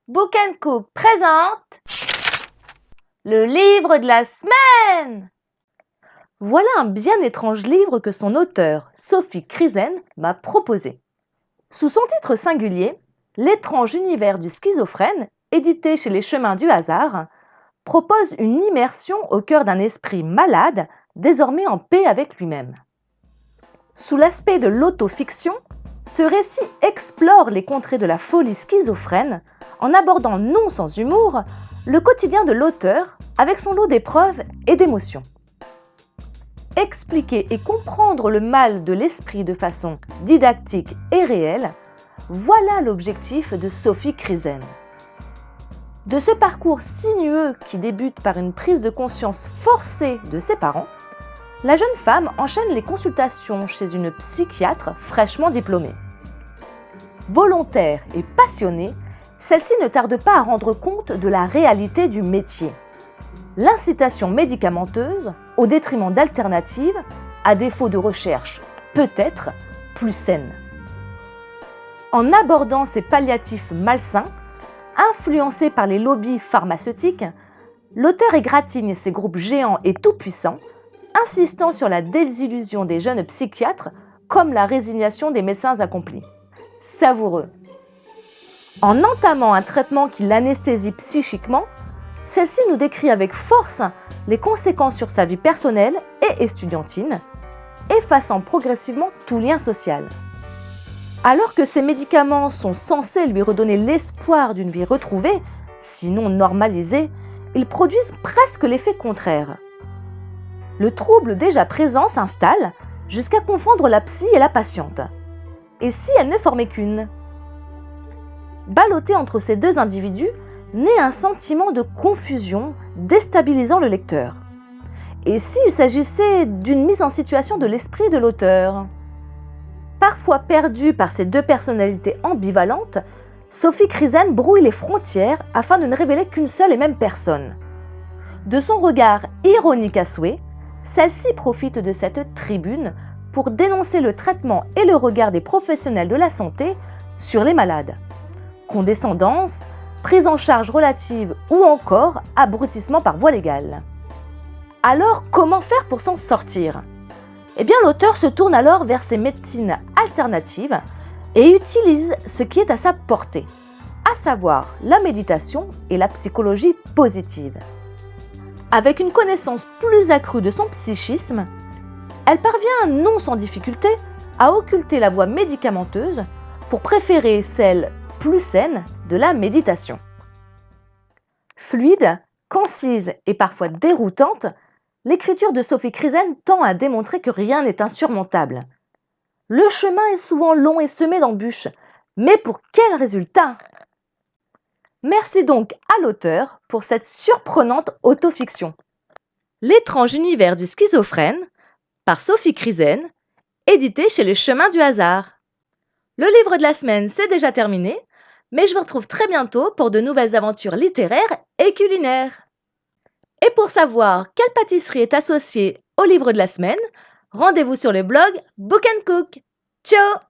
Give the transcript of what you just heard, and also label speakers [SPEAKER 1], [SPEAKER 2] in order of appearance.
[SPEAKER 1] Book & Cook présente le livre de la semaine. Voilà un bien étrange livre que son auteur, Sophie Krizen, m'a proposé. Sous son titre singulier, L'étrange univers du schizophrène, édité chez Les Chemins du hasard, propose une immersion au cœur d'un esprit malade, désormais en paix avec lui-même. Sous l'aspect de l'autofiction, ce récit explore les contrées de la folie schizophrène en abordant non sans humour le quotidien de l'auteur avec son lot d'épreuves et d'émotions. Expliquer et comprendre le mal de l'esprit de façon didactique et réelle, voilà l'objectif de Sophie Krizen. De ce parcours sinueux qui débute par une prise de conscience forcée de ses parents, la jeune femme enchaîne les consultations chez une psychiatre fraîchement diplômée. Volontaire et passionnée, celle-ci ne tarde pas à rendre compte de la réalité du métier. L'incitation médicamenteuse au détriment d'alternatives, à défaut de recherche peut-être plus saines. En abordant ces palliatifs malsains, influencés par les lobbies pharmaceutiques, l'auteur égratigne ces groupes géants et tout-puissants, insistant sur la désillusion des jeunes psychiatres comme la résignation des médecins accomplis. Savoureux. En entamant un traitement qui l'anesthésie psychiquement, celle-ci nous décrit avec force les conséquences sur sa vie personnelle et estudiantine, effaçant progressivement tout lien social. Alors que ces médicaments sont censés lui redonner l'espoir d'une vie retrouvée, sinon normalisée, ils produisent presque l'effet contraire. Le trouble déjà présent s'installe jusqu'à confondre la psy et la patiente. Et si elle ne formait qu'une ? Ballotté entre ces deux individus, naît un sentiment de confusion déstabilisant le lecteur. Et s'il s'agissait d'une mise en situation de l'esprit de l'auteur ? Parfois perdue par ces deux personnalités ambivalentes, Sophie Krizen brouille les frontières afin de ne révéler qu'une seule et même personne. De son regard ironique à souhait, celle-ci profite de cette tribune pour dénoncer le traitement et le regard des professionnels de la santé sur les malades. Condescendance, prise en charge relative ou encore abrutissement par voie légale. Alors, comment faire pour s'en sortir ? Eh bien, l'auteur se tourne alors vers ces médecines alternatives et utilise ce qui est à sa portée, à savoir la méditation et la psychologie positive. Avec une connaissance plus accrue de son psychisme, elle parvient non sans difficulté à occulter la voie médicamenteuse pour préférer celle plus saine de la méditation. Fluide, concise et parfois déroutante, l'écriture de Sophie Krizen tend à démontrer que rien n'est insurmontable. Le chemin est souvent long et semé d'embûches, mais pour quel résultat ? Merci donc à l'auteur pour cette surprenante autofiction. L'étrange univers du schizophrène, par Sophie Krizen, édité chez Les Chemins du hasard. Le livre de la semaine, c'est déjà terminé, mais je vous retrouve très bientôt pour de nouvelles aventures littéraires et culinaires. Et pour savoir quelle pâtisserie est associée au livre de la semaine, rendez-vous sur le blog Book & Cook. Ciao!